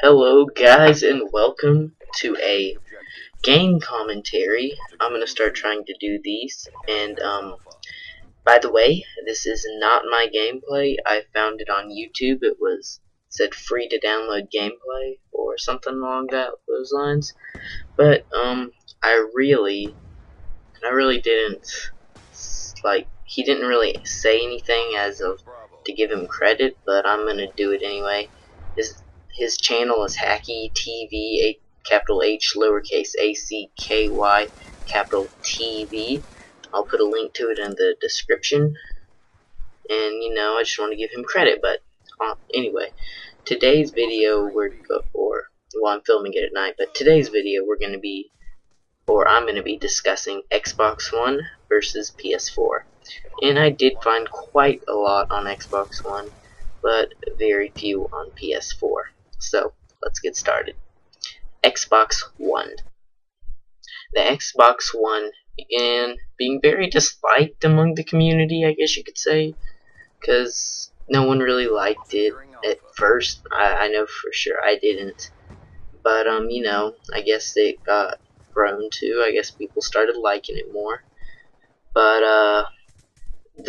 Hello guys and welcome to a game commentary. I'm gonna start trying to do these, and by the way, this is not my gameplay. I found it on YouTube. It said free to download gameplay or something along those lines. But I really didn't he didn't really say anything as of to give him credit, but I'm gonna do it anyway. His channel is HackyTV, capital H, lowercase ACKY, capital TV. I'll put a link to it in the description. And I just want to give him credit. But anyway, today's video I'm filming it at night. But today's video I'm going to be discussing Xbox One versus PS4. And I did find quite a lot on Xbox One, but very few on PS4. So, let's get started. Xbox One. The Xbox One began being very disliked among the community, I guess you could say, because no one really liked it at first. I know for sure I didn't. But, I guess it got grown to. I guess people started liking it more. But,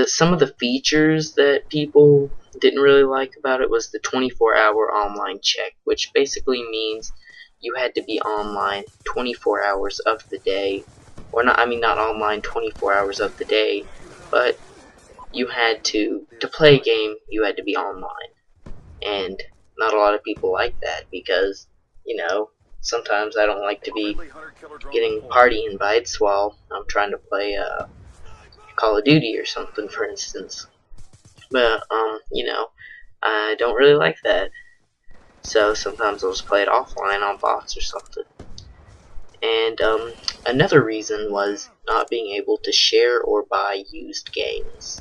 some of the features that people didn't really like about it was the 24-hour online check, which basically means you had to be online 24 hours of the day, or not online 24 hours of the day, but you had to play a game, you had to be online. And not a lot of people like that because, sometimes I don't like to be getting party invites while I'm trying to play Call of Duty or something, for instance. But, I don't really like that. So sometimes I'll just play it offline on bots or something. And, another reason was not being able to share or buy used games.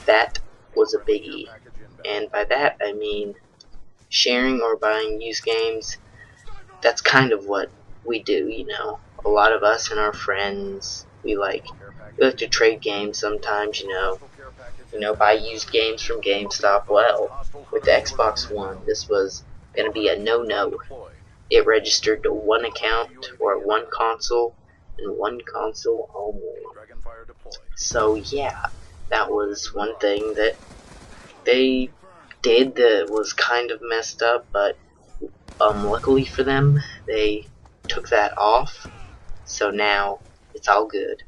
That was a biggie. And by that, I mean sharing or buying used games, that's kind of what we do, A lot of us and our friends, we like to trade games sometimes, buy used games from GameStop. Well, with the Xbox One, this was going to be a no-no. It registered to one account or one console, and one console only. So yeah, that was one thing that they did that was kind of messed up, but luckily for them, they took that off, so now it's all good.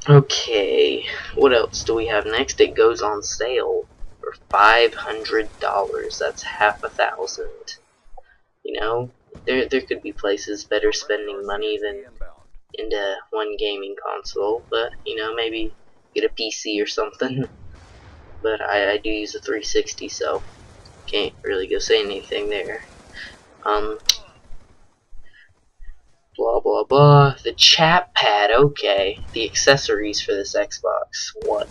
Okay, what else do we have next? It goes on sale for $500. That's half $1,000. There could be places better spending money than into one gaming console, but maybe get a PC or something. But I do use a 360, so can't really go say anything there. Blah blah blah. The chat pad, okay. The accessories for this Xbox One.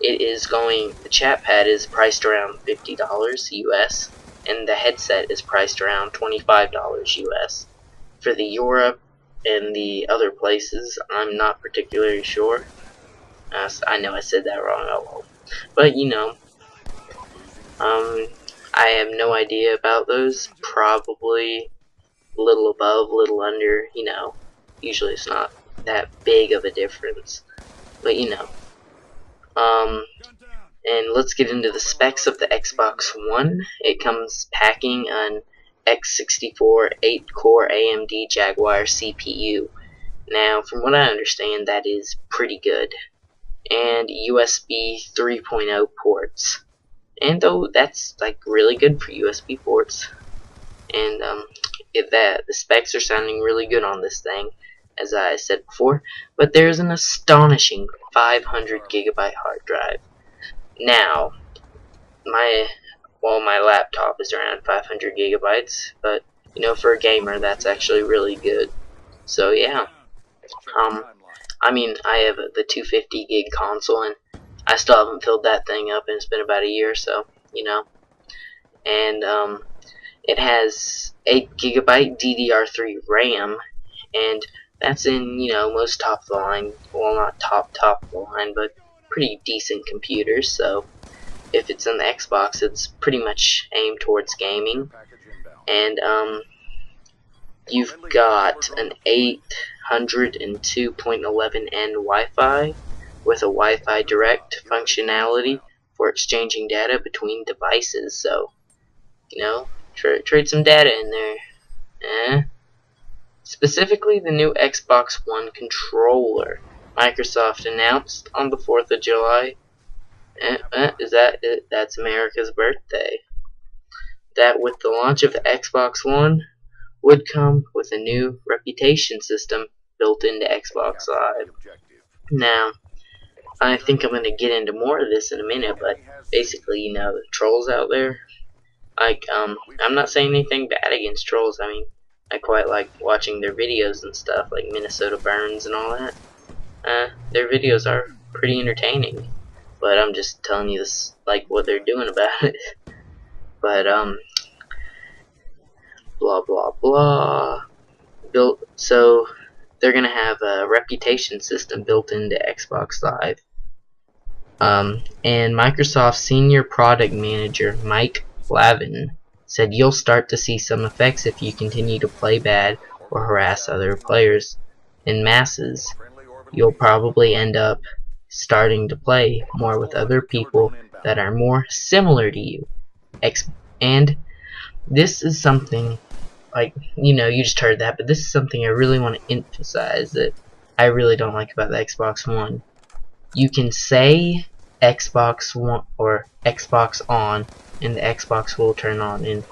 The chat pad is priced around $50 US, and the headset is priced around $25 US. For the Europe and the other places, I'm not particularly sure. I know I said that wrong, oh well. But I have no idea about those. Probably a little above, a little under, usually it's not that big of a difference, but and let's get into the specs of the Xbox One. It comes packing an X64 8-core AMD Jaguar CPU. Now, from what I understand, that is pretty good, and USB 3.0 ports, and though that's like really good for USB ports. And the specs are sounding really good on this thing, as I said before, but there's an astonishing 500 gigabyte hard drive. Now, my laptop is around 500 gigabytes, but for a gamer, that's actually really good. So yeah, I have the 250 gig console, and I still haven't filled that thing up, and it's been about a year or so, and it has 8 gigabyte DDR3 RAM, and that's in, most top of the line, well, not top of the line, but pretty decent computers. So if it's on the Xbox, it's pretty much aimed towards gaming. And you've got an 802.11n Wi-Fi with a Wi-Fi direct functionality for exchanging data between devices. So, you know, trade some data in there. Specifically, the new Xbox One controller. Microsoft announced on the 4th of July. That's America's birthday. That with the launch of the Xbox One would come with a new reputation system built into Xbox Live. Now, I think I'm going to get into more of this in a minute, but basically, you know, the trolls out there, like, I'm not saying anything bad against trolls. I mean, I quite like watching their videos and stuff, like Minnesota Burns and all that. Their videos are pretty entertaining, but I'm just telling you this, like, what they're doing about it. But, blah blah blah. So they're gonna have a reputation system built into Xbox Live. And Microsoft senior product manager Mike Lavin said you'll start to see some effects if you continue to play bad or harass other players in masses. You'll probably end up starting to play more with other people that are more similar to you. And this is something, like, you know, you just heard that, but this is something I really want to emphasize that I really don't like about the Xbox One. You can say Xbox One or Xbox on, and the Xbox will turn on, and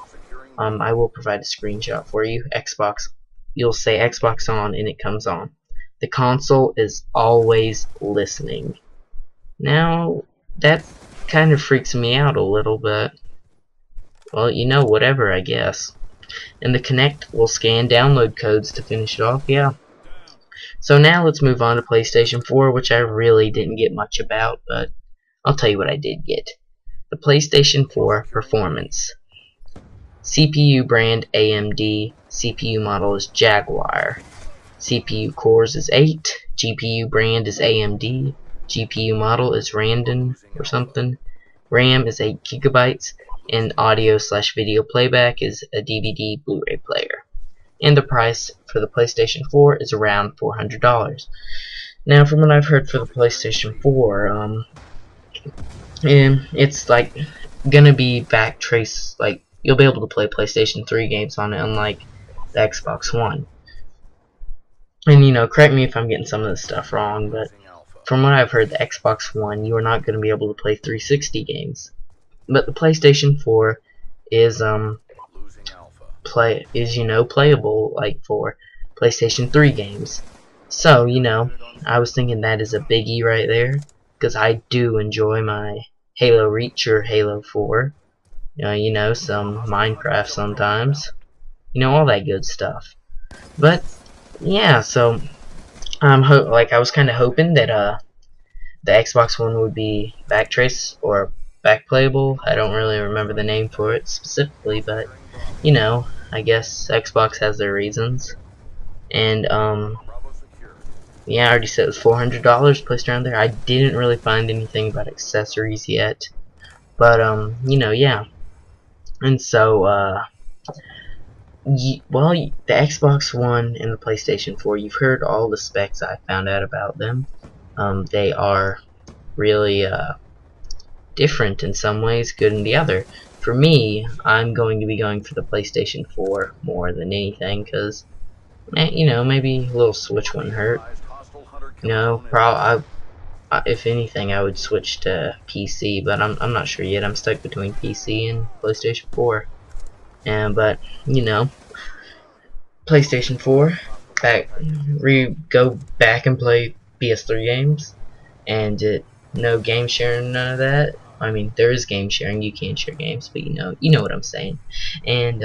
I will provide a screenshot for you. You'll say Xbox on, and it comes on. The console is always listening. Now, that kind of freaks me out a little bit. Well, you know, whatever, I guess. And the Kinect will scan download codes to finish it off, yeah. So now let's move on to PlayStation 4, which I really didn't get much about, but I'll tell you what I did get. The PlayStation 4 Performance. CPU brand AMD, CPU model is Jaguar. CPU cores is 8, GPU brand is AMD, GPU model is Randon or something, RAM is 8 GB, and audio/video playback is a DVD Blu-ray player. And the price for the PlayStation 4 is around $400. Now, from what I've heard for the PlayStation 4, it's like gonna be backtrace, like you'll be able to play PlayStation 3 games on it, unlike the Xbox One. And you know, correct me if I'm getting some of this stuff wrong, but from what I've heard, the Xbox One, you are not gonna be able to play 360 games. But the PlayStation 4 is playable like for PlayStation 3 games. So, you know, I was thinking that is a biggie right there, because I do enjoy my Halo Reach or Halo 4. You know, some Minecraft sometimes. You know, all that good stuff. But yeah, so I was kind of hoping that the Xbox One would be backtrace or backplayable. I don't really remember the name for it specifically, but you know, I guess Xbox has their reasons. And yeah, I already said it was $400 placed around there. I didn't really find anything about accessories yet, but you know, yeah. And so well, the Xbox One and the PlayStation 4, you've heard all the specs I found out about them. They are really different in some ways, good in the other. For me, I'm going to be going for the PlayStation 4 more than anything, because, you know, maybe a little Switch wouldn't hurt. You know, if anything, I would switch to PC, but I'm not sure yet. I'm stuck between PC and PlayStation 4. But you know, PlayStation 4, go back and play PS3 games, and no game sharing, none of that. I mean, there is game sharing, you can share games, but you know what I'm saying. And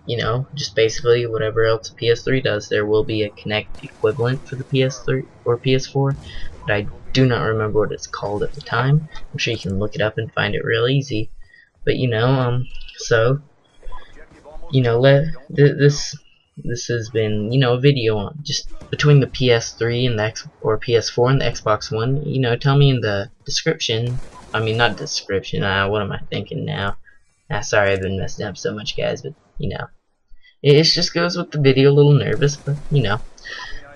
you know, just basically whatever else PS3 does, there will be a Kinect equivalent for the PS3 or PS4, but I do not remember what it's called at the time. I'm sure you can look it up and find it real easy. But you know, so you know, this has been, you know, a video on just between the PS3 and the PS4 and the Xbox One. You know, tell me in the description. I mean, not description. What am I thinking now? Sorry, I've been messing up so much, guys. But you know, it just goes with the video. A little nervous, but you know.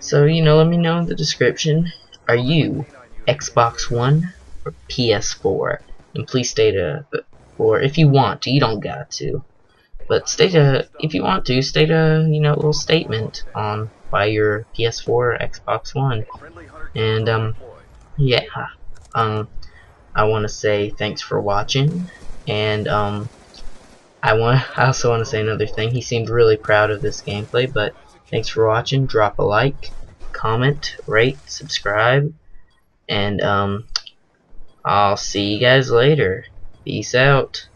So you know, let me know in the description. Are you Xbox One or PS4? And please state or if you want to, you don't got to. But if you want to, state a, you know, little statement on why you're PS4 or Xbox One. And, yeah, I want to say thanks for watching, and, I also want to say another thing. He seemed really proud of this gameplay, but thanks for watching. Drop a like, comment, rate, subscribe, and, I'll see you guys later. Peace out.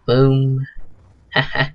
Boom. Haha.